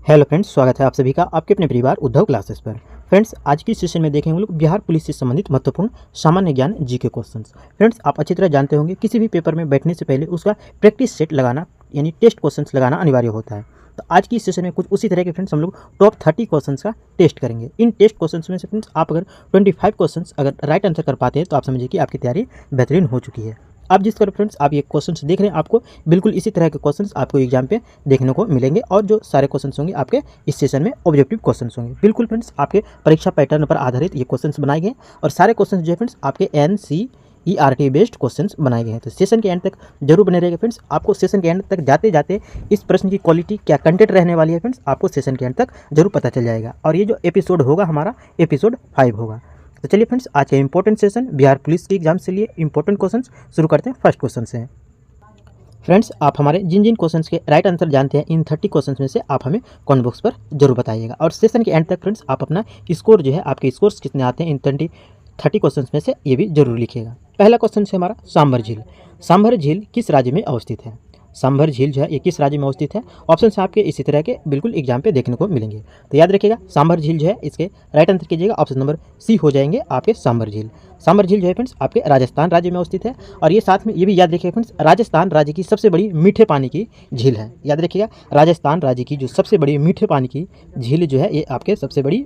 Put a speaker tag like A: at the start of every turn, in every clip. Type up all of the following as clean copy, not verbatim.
A: Hello friends, स्वागत है आप सभी का आपके अपने परिवार उद्धव क्लासेस पर। फ्रेंड्स, आज की सेशन में देखेंगे हम लोग बिहार पुलिस से संबंधित महत्वपूर्ण सामान्य ज्ञान जीके क्वेश्चंस। फ्रेंड्स, आप अच्छी तरह जानते होंगे किसी भी पेपर में बैठने से पहले उसका प्रैक्टिस सेट लगाना यानी टेस्ट क्वेश्चंस लगाना अनिवार्य होता है। तो आज की सेशन में कुछ उसी तरह के फ्रेंड्स हम लोग टॉप 30 क्वेश्चंस का टेस्ट करेंगे। इन टेस्ट क्वेश्चंस में से फ्रेंड्स आप अगर 25 क्वेश्चंस अगर राइट आंसर कर पाते हैं तो आप समझिए कि आपकी तैयारी बेहतरीन हो चुकी है। आप जिस तरह फ्रेंड्स आप ये क्वेश्चंस देख रहे हैं, आपको बिल्कुल इसी तरह के क्वेश्चंस आपको एग्जाम पे देखने को मिलेंगे और जो सारे क्वेश्चंस होंगे आपके इस सेशन में ऑब्जेक्टिव क्वेश्चंस होंगे। बिल्कुल फ्रेंड्स, आपके परीक्षा पैटर्न पर आधारित ये क्वेश्चंस बनाए गए और सारे क्वेश्चंस जो है फ्रेंड्स आपके NCERT बेस्ड क्वेश्चंस बनाए गए हैं। तो सेशन के एंड तक जरूर बने रहेगा फ्रेंड्स। आपको सेशन के एंड तक जाते जाते इस प्रश्न की क्वालिटी क्या कंटेंट रहने वाली है फ्रेंड्स, आपको सेशन के एंड तक जरूर पता चल जाएगा। और ये जो एपिसोड होगा हमारा एपिसोड 5 होगा। तो चलिए फ्रेंड्स, आज का इंपॉर्टेंट सेशन बिहार पुलिस के एग्जाम से लिए इंपॉर्टेंट क्वेश्चंस शुरू करते हैं। फर्स्ट क्वेश्चन से फ्रेंड्स, आप हमारे जिन जिन क्वेश्चंस के राइट आंसर जानते हैं इन 30 क्वेश्चंस में से आप हमें कमेंट बॉक्स पर जरूर बताइएगा। और सेशन के एंड तक फ्रेंड्स आप अपना स्कोर जो है, आपके स्कोर्स कितने आते हैं इन 30 क्वेश्चंस में से, ये भी जरूर लिखिएगा। पहला क्वेश्चन है हमारा सांभर झील। सांभर झील किस राज्य में अवस्थित है? सांभर झील जो है ये किस राज्य में अवस्थित है? ऑप्शन से आपके इसी तरह के बिल्कुल एग्जाम पे देखने को मिलेंगे। तो याद रखिएगा, सांभर झील जो है इसके राइट आंसर कीजिएगा ऑप्शन नंबर सी हो जाएंगे आपके सांभर झील। सांभर झील जो है फ्रेंड्स आपके राजस्थान राज्य में अवस्थित है। और ये साथ में ये भी याद रखिएगा फ्रेंड्स, राजस्थान राज्य की सबसे बड़ी मीठे पानी की झील है। याद रखिएगा, राजस्थान राज्य की जो सबसे बड़ी मीठे पानी की झील जो है ये आपके सबसे बड़ी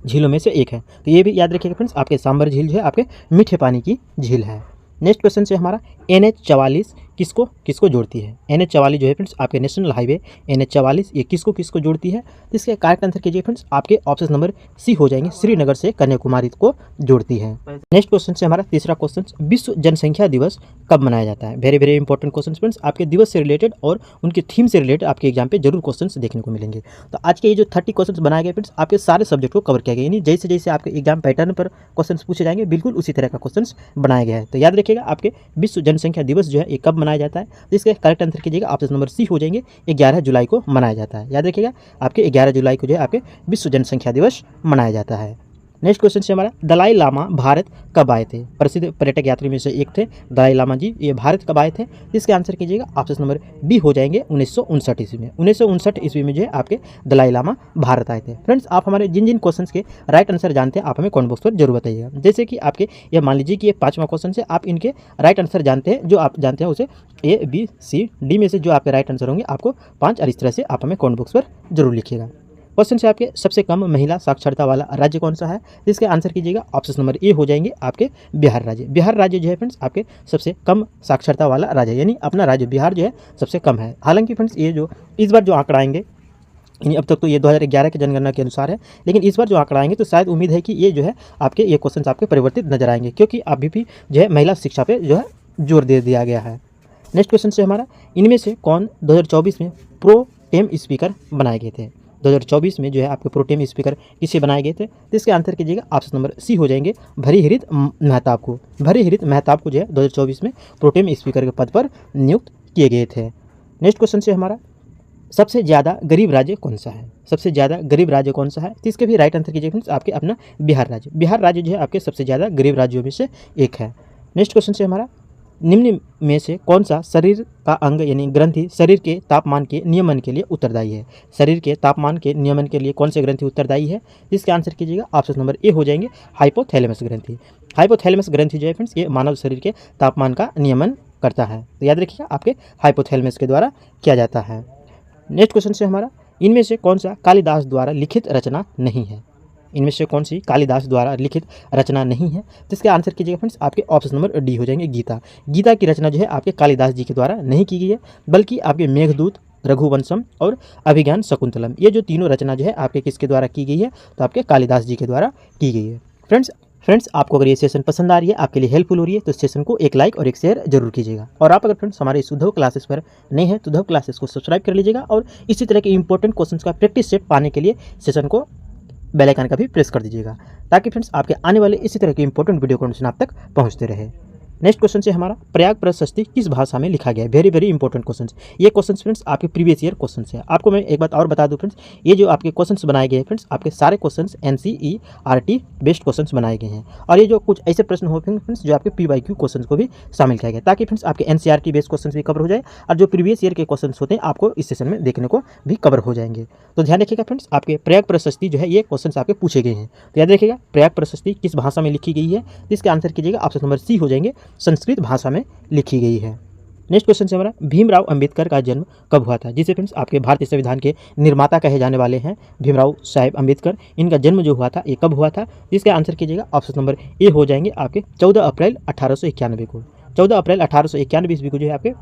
A: झीलों में से एक है। तो ये भी याद रखिएगा फ्रेंड्स, आपके सांभर झील जो है आपके मीठे पानी की झील है। नेक्स्ट क्वेश्चन से हमारा NH44 किसको किसको जोड़ती है? NH44 जो है फ्रेंड्स आपके नेशनल हाईवे NH44 ये किसको किसको जोड़ती है? तो इसके करेक्ट आंसर कीजिए फ्रेंड्स, आपके ऑप्शन नंबर सी हो जाएंगे, श्रीनगर से कन्याकुमारी को जोड़ती है। नेक्स्ट क्वेश्चन से हमारा तीसरा क्वेश्चन, विश्व जनसंख्या दिवस कब मनाया जाता है? Very very important question friends, आपके दिवस से रिलेटेड और उनके थीम से रिलेटेड आपके एग्जाम पे जरूर क्वेश्चन देखने को मिलेंगे। तो आज के ये जो 30 क्वेश्चन बनाए गए फ्रेंड्स आपके सारे सब्जेक्ट को कवर किया गया, यानी जैसे जैसे आपके एग्जाम पैटर्न पर क्वेश्चन पूछे जाएंगे बिल्कुल उसी तरह का क्वेश्चन बनाया गया है। तो याद रखिएगा, आपके विश्व जनसंख्या दिवस जो है ये कब मनाया जाता है? तो इसके करेक्ट आंसर कीजिएगा, ऑप्शन नंबर सी हो जाएंगे, 11 जुलाई को मनाया जाता है। याद रखिएगा, आपके 11 जुलाई को जो है आपके विश्व जनसंख्या दिवस मनाया जाता है। नेक्स्ट क्वेश्चन से हमारा, दलाई लामा भारत कब आए थे? प्रसिद्ध पर्यटक यात्री में से एक थे दलाई लामा जी, ये भारत कब आए थे? इसके आंसर कीजिएगा, ऑप्शन नंबर बी हो जाएंगे 1959 ईस्वी में। 1959 ईस्वी में जो है आपके दलाई लामा भारत आए थे। फ्रेंड्स, आप हमारे जिन जिन क्वेश्चंस के राइट आंसर जानते हैं आप हमें कमेंट बॉक्स पर जरूर बताइएगा। जैसे कि आपके ये मान लीजिए कि ये 5वां क्वेश्चन है, आप इनके राइट आंसर जानते हैं, जो आप जानते हैं उसे A, B, C, D में से जो आपके राइट आंसर होंगे आपको 5 और इस तरह से आप हमें कमेंट बॉक्स पर जरूर लिखिएगा। क्वेश्चन से आपके सबसे कम महिला साक्षरता वाला राज्य कौन सा है? इसके आंसर कीजिएगा, ऑप्शन नंबर ए हो जाएंगे आपके बिहार राज्य। बिहार राज्य जो है फ्रेंड्स आपके सबसे कम साक्षरता वाला राज्य, यानी अपना राज्य बिहार जो है सबसे कम है। हालांकि फ्रेंड्स ये जो इस बार जो आंकड़ा आएंगे, यानी अब तक तो ये 2011 की जनगणना के अनुसार है, लेकिन इस बार जो आंकड़ा आएंगे तो शायद उम्मीद है कि ये जो है आपके ये क्वेश्चन आपके परिवर्तित नजर आएंगे, क्योंकि अभी भी जो है महिला शिक्षा पे जो है जोर दे दिया गया है। नेक्स्ट क्वेश्चन से हमारा, इनमें से कौन 2024 में प्रो टेम स्पीकर बनाए गए थे? 2024 में जो है आपके प्रोटेम स्पीकर किसे बनाए गए थे? तो इसके आंसर कीजिएगा, ऑप्शन नंबर सी हो जाएंगे भरीहृत मेहताब को। भरीहृत मेहताब को जो है 2024 में प्रोटेम स्पीकर के पद पर नियुक्त किए गए थे। नेक्स्ट क्वेश्चन से हमारा, सबसे ज़्यादा गरीब राज्य कौन सा है? सबसे ज़्यादा गरीब राज्य कौन सा है? तो इसके भी राइट आंसर कीजिए फ्रेंड्स, आपके अपना बिहार राज्य। बिहार राज्य जो है आपके सबसे ज़्यादा गरीब राज्यों में से एक है। नेक्स्ट क्वेश्चन से हमारा, निम्न में से कौन सा शरीर का अंग यानी ग्रंथि शरीर के तापमान के नियमन के लिए उत्तरदायी है? शरीर के तापमान के नियमन के लिए कौन से ग्रंथि उत्तरदायी है? इसके आंसर कीजिएगा, ऑप्शन नंबर ए हो जाएंगे हाइपोथैलेमस ग्रंथि। हाइपोथैलेमस ग्रंथि जो है फ्रेंड्स ये मानव शरीर के तापमान का नियमन करता है। तो याद रखिएगा, आपके हाइपोथैलेमस के द्वारा किया जाता है। नेक्स्ट क्वेश्चन से हमारा, इनमें से कौन सा कालिदास द्वारा लिखित रचना नहीं है? इनमें से कौन सी कालिदास द्वारा लिखित रचना नहीं है? तो इसके आंसर कीजिएगा फ्रेंड्स, आपके ऑप्शन नंबर डी हो जाएंगे गीता। गीता की रचना जो है आपके कालिदास जी के द्वारा नहीं की गई है, बल्कि आपके मेघदूत, रघुवंशम और अभिज्ञान शकुंतलम, ये जो तीनों रचना जो है आपके किसके द्वारा की गई है? तो आपके कालिदास जी के द्वारा की गई है। फ्रेंड्स, आपको अगर ये सेशन पसंद आ रही है, आपके लिए हेल्पफुल हो रही है, तो सेशन को एक लाइक और एक शेयर जरूर कीजिएगा। और आप अगर फ्रेंड्स हमारे उद्धव क्लासेस पर नए हैं तो उद्धव क्लासेस को सब्सक्राइब कर लीजिएगा और इसी तरह के इंपॉर्टेंट क्वेश्चंस का प्रैक्टिस सेट पाने के लिए सेशन को बेल आइकन का भी प्रेस कर दीजिएगा, ताकि फ्रेंड्स आपके आने वाले इसी तरह के इंपॉर्टेंट वीडियो नोटिफिकेशन आप तक पहुंचते रहे। नेक्स्ट क्वेश्चन से हमारा प्रयाग प्रशस्ति किस भाषा में लिखा गया है। Very very important question. ये क्वेश्चन फ्रेंड्स आपके प्रीवियस ईयर क्वेश्चन है। आपको मैं एक बात और बता दूं फ्रेंड्स, ये जो आपके क्वेश्चन बनाए गए हैं फ्रेंड्स, आपके सारे क्वेश्चन NCERT बेस्ड क्वेश्चन बनाए गए हैं। और ये जो कुछ ऐसे प्रश्न होते हैं फ्रेंड्स जो आपके PYQ क्वेश्चन को भी शामिल किया गया, ताकि फ्रेंड्स आपके NCERT बेस्ड क्वेश्चन भी कवर हो जाए और जो प्रीवियस ईयर के क्वेश्चन होते हैं आपको इस सेशन में देखने को भी कवर हो जाएंगे। तो ध्यान रखिएगा फ्रेंड्स, आपके प्रयाग प्रशस्ति जो है ये क्वेश्चन आपके पूछे गए हैं। तो याद रखिएगा प्रयाग प्रशस्ति किस भाषा में लिखी गई है, तो इसका आंसर कीजिएगा ऑप्शन नंबर सी हो जाएंगे, संस्कृत भाषा में लिखी गई है। नेक्स्ट क्वेश्चन से हमारा भीमराव अंबेडकर का जन्म कब हुआ था, जिसे फ्रेंड्स आपके भारतीय संविधान के निर्माता कहे जाने वाले हैं भीमराव साहेब अंबेडकर। इनका जन्म जो हुआ था ये कब हुआ था, इसका आंसर कीजिएगा ऑप्शन नंबर ए हो जाएंगे आपके 14 अप्रैल 1891 को। 14 अप्रैल 1891 ईस्वी को जो है आपके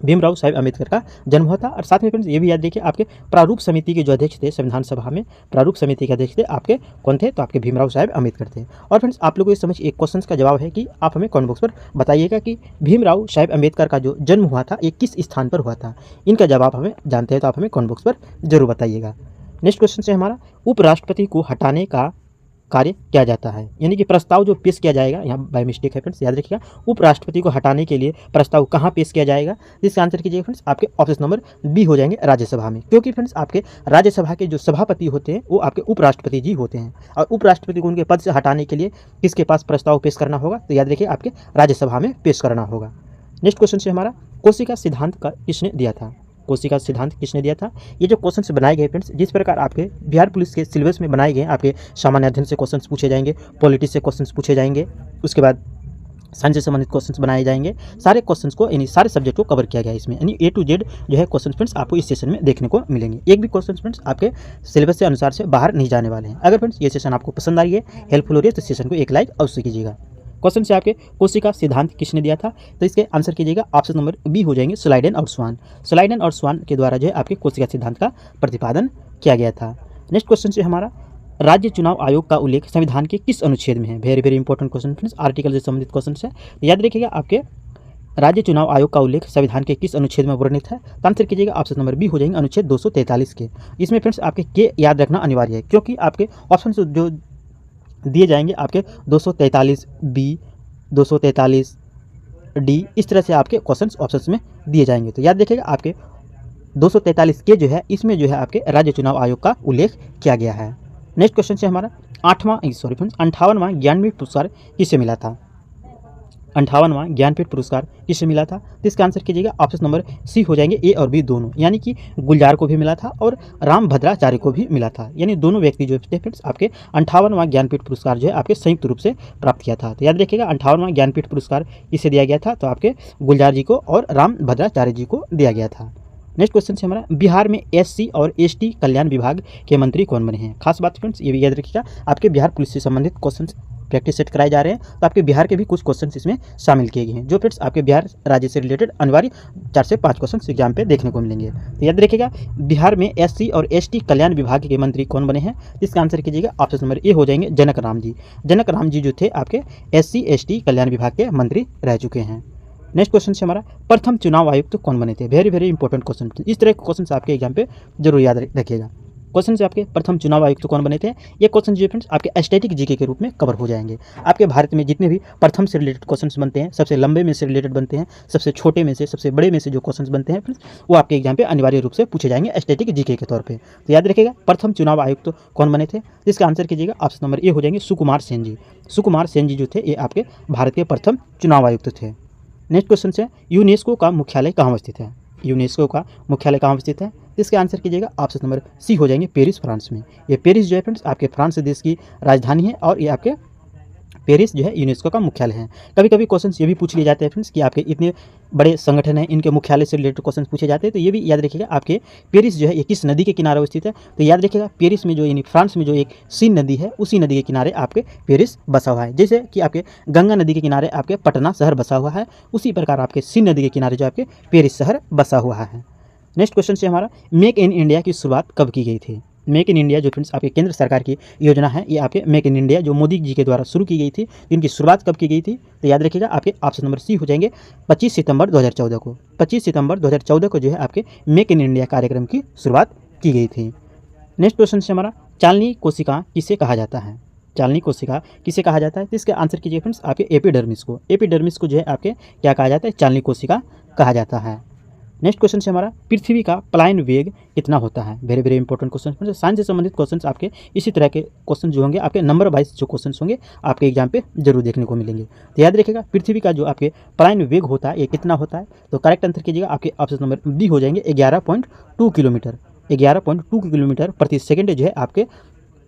A: भीमराव साहेब अंबेडकर का जन्म हुआ था। और साथ में फ्रेंड्स ये भी याद देखिए आपके प्रारूप समिति के जो अध्यक्ष थे संविधान सभा में, प्रारूप समिति के अध्यक्ष थे आपके कौन थे, तो आपके भीमराव साहेब अंबेडकर थे। और फ्रेंड्स आप लोगों को इस समझ एक क्वेश्चन का जवाब है कि आप हमें कमेंट बॉक्स पर बताइएगा कि भीमराव साहेब अंबेडकर का जो जन्म हुआ था ये किस स्थान पर हुआ था। इनका जवाब हमें जानते हैं तो आप हमें कमेंट बॉक्स पर जरूर बताइएगा। नेक्स्ट क्वेश्चन से हमारा उपराष्ट्रपति को हटाने का कार्य किया जाता है, यानी कि प्रस्ताव जो पेश किया जाएगा, यहाँ बाय मिस्टेक है फ्रेंड्स, याद रखिएगा उपराष्ट्रपति को हटाने के लिए प्रस्ताव कहाँ पेश किया जाएगा, जिसका आंसर कीजिएगा फ्रेंड्स आपके ऑप्शन नंबर बी हो जाएंगे राज्यसभा में। क्योंकि फ्रेंड्स आपके राज्यसभा के जो सभापति होते हैं वो आपके उपराष्ट्रपति जी होते हैं, और उपराष्ट्रपति को उनके पद से हटाने के लिए किसके पास प्रस्ताव पेश करना होगा, तो याद रखिए आपके राज्यसभा में पेश करना होगा। नेक्स्ट क्वेश्चन से हमारा कोशिका सिद्धांत का किसने दिया था, कोशिका सिद्धांत किसने दिया था। ये जो क्वेश्चंस बनाए गए फ्रेंड्स, जिस प्रकार आपके बिहार पुलिस के सिलेबस में बनाए गए, आपके सामान्य अध्ययन से क्वेश्चंस पूछे जाएंगे, पॉलिटिक्स से क्वेश्चंस पूछे जाएंगे, उसके बाद साइंस से संबंधित क्वेश्चंस बनाए जाएंगे। सारे क्वेश्चंस को यानी सारे सब्जेक्ट को कवर किया गया है इसमें, यानी A to Z जो है क्वेश्चन फ्रेंड्स आपको इस सेशन में देखने को मिलेंगे। एक भी क्वेश्चन फ्रेंड्स आपके सिलेबस के अनुसार से बाहर नहीं जाने वाले हैं। अगर फ्रेंड्स ये सेशन आपको पसंद आ रही है, हेल्पफुल हो रही है, तो सेशन को एक लाइक अवश्य कीजिएगा। क्वेश्चन से आपके कोशिका सिद्धांत किसने दिया था, तो इसके आंसर कीजिएगा ऑप्शन नंबर बी हो जाएंगे स्लाइडेन और स्वान। स्लाइडेन और स्वान के द्वारा जो है आपके कोशिका सिद्धांत का प्रतिपादन किया गया था। नेक्स्ट क्वेश्चन से हमारा राज्य चुनाव आयोग का उल्लेख संविधान के किस अनुच्छेद में है। Very very important question friends, article से संबंधित क्वेश्चन है। तो याद रखिएगा आपके राज्य चुनाव आयोग का उल्लेख संविधान के किस अनुच्छेद में वर्णित है, तो आंसर कीजिएगा ऑप्शन नंबर बी हो जाएंगे अनुच्छेद 243 के। इसमें फ्रेंड्स आपके के याद रखना अनिवार्य है, क्योंकि आपके ऑप्शन जो दिए जाएंगे आपके 243 बी, 243 डी, इस तरह से आपके क्वेश्चंस ऑप्शंस में दिए जाएंगे। तो याद रखिएगा आपके 243 के जो है इसमें जो है आपके राज्य चुनाव आयोग का उल्लेख किया गया है। नेक्स्ट क्वेश्चन से हमारा 58वां ज्ञानपीठ पुरस्कार किसे मिला था, 58वां ज्ञानपीठ पुरस्कार किसे मिला था, तो इसका आंसर कीजिएगा ऑप्शन नंबर सी हो जाएंगे ए और बी दोनों, यानी कि गुलजार को भी मिला था और राम भद्राचार्य को भी मिला था, यानी दोनों व्यक्ति जो थे फ्रेंड्स आपके 58वां ज्ञानपीठ पुरस्कार जो है आपके संयुक्त रूप से प्राप्त किया था। तो याद रखिएगा 58वां ज्ञानपीठ पुरस्कार किसे दिया गया था, तो आपके गुलजार जी को और राम भद्राचार्य जी को दिया गया था। नेक्स्ट क्वेश्चन से हमारा बिहार में SC और ST कल्याण विभाग के मंत्री कौन बने हैं। खास बात फ्रेंड्स ये भी याद रखिएगा, आपके बिहार पुलिस से संबंधित क्वेश्चन प्रैक्टिस सेट कराए जा रहे हैं, तो आपके बिहार के भी कुछ क्वेश्चन इसमें शामिल किए गए हैं, जो फ्रेंड्स आपके बिहार राज्य से रिलेटेड अनिवार्य 4 से 5 क्वेश्चन एग्जाम पे देखने को मिलेंगे। तो याद रखिएगा बिहार में SC और ST कल्याण विभाग के मंत्री कौन बने हैं, इसका आंसर कीजिएगा ऑप्शन नंबर ए हो जाएंगे जनक राम जी। जनक राम जी जो थे आपके SC ST कल्याण विभाग के मंत्री रह चुके हैं। नेक्स्ट क्वेश्चन से हमारा प्रथम चुनाव आयुक्त कौन बने थे। वेरी वेरी इंपॉर्टेंट क्वेश्चन, इस तरह के क्वेश्चन आपके एग्जाम पे जरूर याद रखिएगा। क्वेश्चन से आपके प्रथम चुनाव आयुक्त कौन बने थे, ये क्वेश्चन जो फ्रेंड्स आपके स्टैटिक जीके के रूप में कवर हो जाएंगे। आपके भारत में जितने भी प्रथम से रिलेटेड क्वेश्चन बनते हैं, सबसे लंबे में से रिलेटेड बनते हैं, सबसे छोटे में से, सबसे बड़े में से जो क्वेश्चन बनते हैं फ्रेंड्स, वो आपके एग्जाम पे अनिवार्य रूप से पूछे जाएंगे स्टैटिक जीके के तौर पर। तो याद रखिएगा प्रथम चुनाव आयुक्त कौन बने थे, इसका आंसर कीजिएगा ऑप्शन नंबर ए हो जाएंगे सुकुमार सेन जी। सुकुमार सेन जी जो थे ये आपके भारत के प्रथम चुनाव आयुक्त थे। नेक्स्ट क्वेश्चन से यूनेस्को का मुख्यालय कहाँ स्थित है, यूनेस्को का मुख्यालय कहाँ स्थित है, इसके आंसर कीजिएगा ऑप्शन नंबर सी हो जाएंगे पेरिस फ्रांस में। ये पेरिस जो है फ्रेंड्स आपके फ्रांस देश की राजधानी है, और ये आपके पेरिस जो है यूनेस्को का मुख्यालय है। कभी कभी क्वेश्चंस ये भी पूछ लिए जाते हैं फ्रेंड्स कि आपके इतने बड़े संगठन हैं, इनके मुख्यालय से रिलेटेड क्वेश्चन पूछे जाते हैं, तो ये भी याद रखिएगा आपके पेरिस जो है ये किस नदी के किनारे अवस्थित है। तो याद रखिएगा पेरिस में जो यानी फ्रांस में जो एक सीन नदी है, उसी नदी के किनारे आपके पेरिस बसा हुआ है। जैसे कि आपके गंगा नदी के किनारे आपके पटना शहर बसा हुआ है, उसी प्रकार आपके सीन नदी के किनारे जो आपके पेरिस शहर बसा हुआ है। नेक्स्ट क्वेश्चन से हमारा मेक इन इंडिया की शुरुआत कब की गई थी। मेक इन इंडिया जो फ्रेंड्स आपके केंद्र सरकार की योजना है, ये आपके मेक इन इंडिया जो मोदी जी के द्वारा शुरू की गई थी, इनकी शुरुआत कब की गई थी, तो याद रखिएगा आपके ऑप्शन नंबर सी हो जाएंगे 25 सितंबर 2014 को। 25 सितंबर 2014 को जो है आपके मेक इन इंडिया कार्यक्रम की शुरुआत की गई थी। नेक्स्ट क्वेश्चन से हमारा चालनी कोशिका किसे कहा जाता है। चालनी कोशिका किसे कहा जाता है? तो इसका आंसर कीजिए फ्रेंड्स, आपके एपिडर्मिस को। एपिडर्मिस को जो है आपके क्या कहा जाता है? चालनी कोशिका कहा जाता है। नेक्स्ट क्वेश्चन से हमारा, पृथ्वी का पलायन वेग कितना होता है? Very very important question. Science से संबंधित क्वेश्चन आपके इसी तरह के क्वेश्चन जो होंगे आपके नंबर वाइज जो क्वेश्चन होंगे आपके एग्जाम पे जरूर देखने को मिलेंगे। तो याद रखिएगा, पृथ्वी का जो आपके पलायन वेग होता है ये कितना होता है? तो करेक्ट आंसर कीजिएगा, आपके ऑप्शन नंबर बी हो जाएंगे 11.2 किलोमीटर। 11.2 किलोमीटर प्रति सेकेंड जो है आपके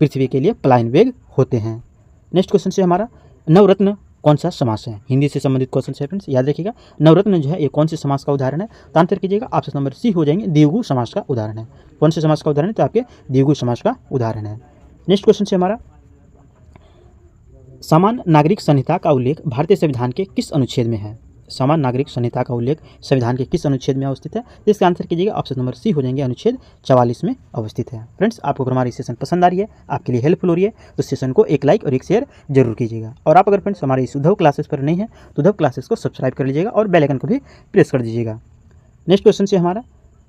A: पृथ्वी के लिए पलायन वेग होते हैं। नेक्स्ट क्वेश्चन से हमारा, नवरत्न कौन सा समास है? हिंदी से संबंधित क्वेश्चन है फ्रेंड्स, याद रखिएगा। नवरत्न जो है ये कौन से समास का उदाहरण है? तो आंसर कीजिएगा, ऑप्शन नंबर सी हो जाएंगे द्विगु समास का उदाहरण है। कौन से समास का उदाहरण है? तो आपके द्विगु समास का उदाहरण है। नेक्स्ट क्वेश्चन से हमारा, सामान्य नागरिक संहिता का उल्लेख भारतीय संविधान के किस अनुच्छेद में है? सामान्य नागरिक संहिता का उल्लेख संविधान के किस अनुच्छेद में अवस्थित है? इसका आंसर कीजिएगा, ऑप्शन नंबर सी हो जाएंगे अनुच्छेद 44 में अवस्थित है। फ्रेंड्स, आपको अगर हमारी सेशन पसंद आ रही है, आपके लिए हेल्पफुल हो रही है, तो सेशन को एक लाइक और एक शेयर जरूर कीजिएगा। और आप अगर फ्रेंड्स हमारे इस उद्धव क्लासेस पर नहीं है तो उद्धव क्लासेस को सब्सक्राइब कर लीजिएगा और बेल आइकन को भी प्रेस कर दीजिएगा। नेक्स्ट क्वेश्चन से हमारा,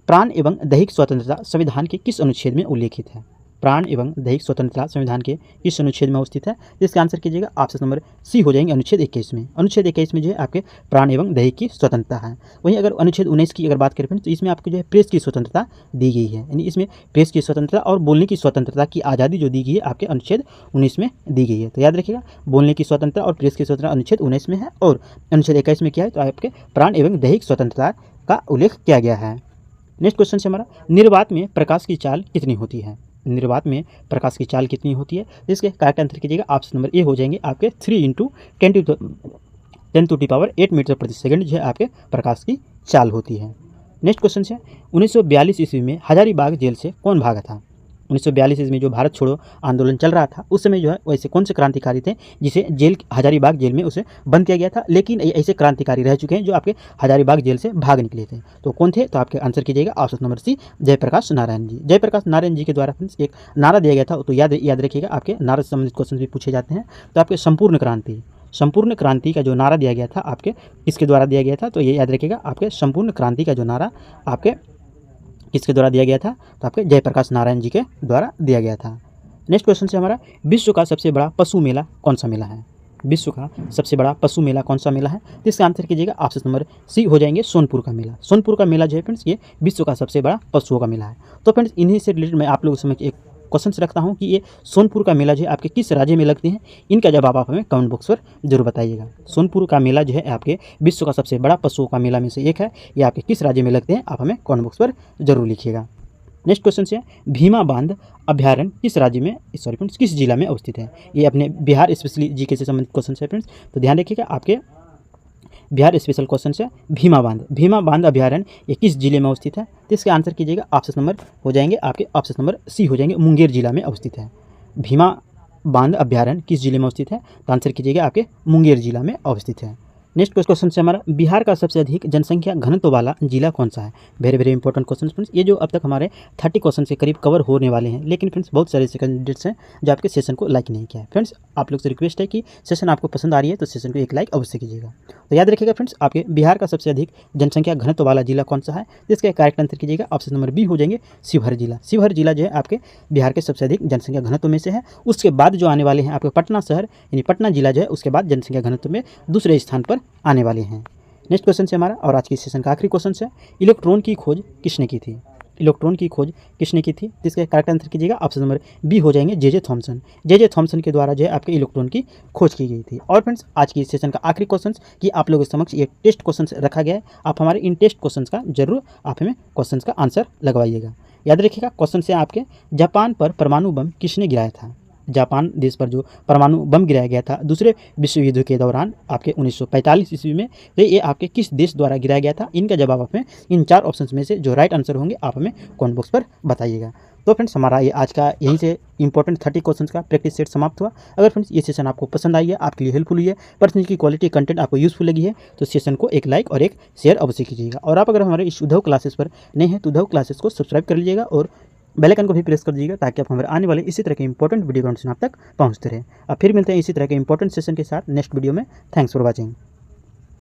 A: प्राण एवं दैहिक स्वतंत्रता संविधान के किस अनुच्छेद में उल्लेखित है? प्राण एवं दैहिक स्वतंत्रता संविधान के किस अनुच्छेद में अवस्थित है? इसका आंसर कीजिएगा, ऑप्शन नंबर सी हो जाएंगे अनुच्छेद 21 में। अनुच्छेद 21 में जो है आपके प्राण एवं दैहिक की स्वतंत्रता है। वहीं अगर अनुच्छेद 19 की अगर बात करें तो इसमें आपको जो है प्रेस की स्वतंत्रता दी गई है, यानी इसमें प्रेस की स्वतंत्रता और बोलने की स्वतंत्रता की आज़ादी जो दी गई है आपके अनुच्छेद 19 में दी गई है। तो याद रखिएगा, बोलने की स्वतंत्रता और प्रेस की स्वतंत्रता अनुच्छेद 19 में है और अनुच्छेद 21 में क्या है? तो आपके प्राण एवं दैहिक स्वतंत्रता का उल्लेख किया गया है। नेक्स्ट क्वेश्चन से हमारा, निर्वात में प्रकाश की चाल कितनी होती है? निर्वात में प्रकाश की चाल कितनी होती है? इसके करेक्ट आंसर कीजिएगा, ऑप्शन नंबर ए हो जाएंगे आपके 3 × 10⁸ मीटर प्रति सेकंड जो है आपके प्रकाश की चाल होती है। नेक्स्ट क्वेश्चन है, 1942 ईस्वी में हजारीबाग जेल से कौन भागा था? 1942 ईस्वी में जो भारत छोड़ो आंदोलन चल रहा था उस समय जो है वैसे कौन से क्रांतिकारी थे जिसे जेल हजारीबाग जेल में उसे बंद किया गया था? लेकिन ऐसे क्रांतिकारी रह चुके हैं जो आपके हजारीबाग जेल से भाग निकले थे, तो कौन थे? तो आपके आंसर कीजिएगा, option number C Jayaprakash Narayan ji. Jayaprakash Narayan ji के द्वारा एक नारा दिया गया था, तो याद रखिएगा, आपके नारा से संबंधित क्वेश्चन भी पूछे जाते हैं। तो आपके संपूर्ण क्रांति का जो नारा दिया गया था आपके किसके द्वारा दिया गया था? तो ये याद रखिएगा, आपके संपूर्ण क्रांति का जो नारा आपके किसके द्वारा दिया गया था? तो आपके जयप्रकाश नारायण जी के द्वारा दिया गया था। नेक्स्ट क्वेश्चन से हमारा, विश्व का सबसे बड़ा पशु मेला कौन सा मेला है? विश्व का सबसे बड़ा पशु मेला कौन सा मेला है? तो इसका आंसर कीजिएगा, ऑप्शन नंबर सी हो जाएंगे सोनपुर का मेला। सोनपुर का मेला जो है फ्रेंड्स ये विश्व का सबसे बड़ा पशुओं का मेला है। तो फ्रेंड्स इन्हीं से रिलेटेड मैं आप लोगों के समझ एक क्वेश्चन रखता हूं कि ये सोनपुर का मेला जो है आपके किस राज्य में लगते हैं? इनका जवाब आप हमें कमेंट बॉक्स पर जरूर बताइएगा। सोनपुर का मेला जो है आपके विश्व का सबसे बड़ा पशुओं का मेला में से एक है, ये आपके किस राज्य में लगते हैं? आप हमें कमेंट बॉक्स पर जरूर लिखिएगा। नेक्स्ट क्वेश्चन से, भीमा बांध अभ्यारण्य किस राज्य में फ्रेंड्स किस जिला में अवस्थित है? ये अपने बिहार स्पेशली जीके से संबंधित क्वेश्चन है फ्रेंड्स, तो ध्यान रखिएगा, आपके बिहार स्पेशल क्वेश्चन से भीमा बांध अभ्यारण्य ये किस जिले में अवस्थित है? तो इसका आंसर कीजिएगा, ऑप्शन नंबर हो जाएंगे आपके ऑप्शन नंबर सी हो जाएंगे मुंगेर जिला में अवस्थित है। भीमा बांध अभ्यारण्य किस जिले में अवस्थित है? तो आंसर कीजिएगा, आपके मुंगेर जिला में अवस्थित है। नेक्स्ट क्वेश्चन से हमारा, बिहार का सबसे अधिक जनसंख्या घनत्व वाला जिला कौन सा है? Very very important question friends, ये जो अब तक हमारे 30 क्वेश्चन से करीब कवर होने वाले हैं, लेकिन फ्रेंड्स बहुत सारे कैंडिडेट्स हैं जो आपके सेशन को लाइक नहीं किया है। फ्रेंड्स आप लोग से रिक्वेस्ट है कि सेशन आपको पसंद आ रही है तो सेशन को एक लाइक अवश्य कीजिएगा। तो याद रखिएगा फ्रेंड्स, आपके बिहार का सबसे अधिक जनसंख्या घनत्व वाला जिला कौन सा है? जिसका करेक्ट आंसर कीजिएगा, ऑप्शन नंबर बी हो जाएंगे शिवहर जिला। शिवहर जिला जो है आपके बिहार के सबसे अधिक जनसंख्या घनत्व में से है। उसके बाद जो आने वाले हैं आपके पटना शहर यानी पटना जिला जो है उसके बाद जनसंख्या घनत्व में दूसरे स्थान पर आने वाले हैं। नेक्स्ट क्वेश्चन से हमारा, और आज की सेशन का आखिरी क्वेश्चन है, इलेक्ट्रॉन की खोज किसने की थी? इलेक्ट्रॉन की खोज किसने की थी? जिसका करेक्ट आंसर कीजिएगा, ऑप्शन नंबर बी हो जाएंगे जे थॉमसन। जे थॉमसन के द्वारा जो है आपके इलेक्ट्रॉन की खोज की गई थी। और फ्रेंड्स आज की सेशन का आखिरी क्वेश्चन कि आप लोगों के समक्ष एक टेस्ट क्वेश्चन रखा गया है, आप हमारे इन टेस्ट क्वेश्चन का जरूर आप हमें क्वेश्चन का आंसर लगवाइएगा। याद रखिएगा, क्वेश्चन से आपके जापान पर परमाणु बम किसने गिराया था? जापान देश पर जो परमाणु बम गिराया गया था दूसरे विश्व युद्ध के दौरान आपके 1945 ईस्वी में, तो ये आपके किस देश द्वारा गिराया गया था? इनका जवाब आप हमें इन 4 ऑप्शंस में से जो राइट आंसर होंगे आप हमें कमेंट बॉक्स पर बताइएगा। तो फ्रेंड्स हमारा ये आज का यहीं से इंपॉर्टेंट 30 क्वेश्चन का प्रैक्टिस सेट समाप्त हुआ। अगर फ्रेंड्स ये सेशन आपको पसंद आई है, आपके लिए हेल्पफुल हुई है, पर्सनल की क्वालिटी कंटेंट आपको यूजफुल लगी है, तो सेशन को एक लाइक और एक शेयर अवश्य कीजिएगा। और आप अगर हमारे इस उद्धव क्लासेस पर नहीं है तो उद्धव क्लासेस को सब्सक्राइब कर लीजिएगा और बेल आइकन को भी प्रेस कर दीजिएगा ताकि आप हमारे आने वाले इसी तरह के इंपॉर्टेंट वीडियो आप तक पहुंचते रहें। अब फिर मिलते हैं इसी तरह के इंपॉर्टेंट सेशन के साथ नेक्स्ट वीडियो में। Thanks for watching.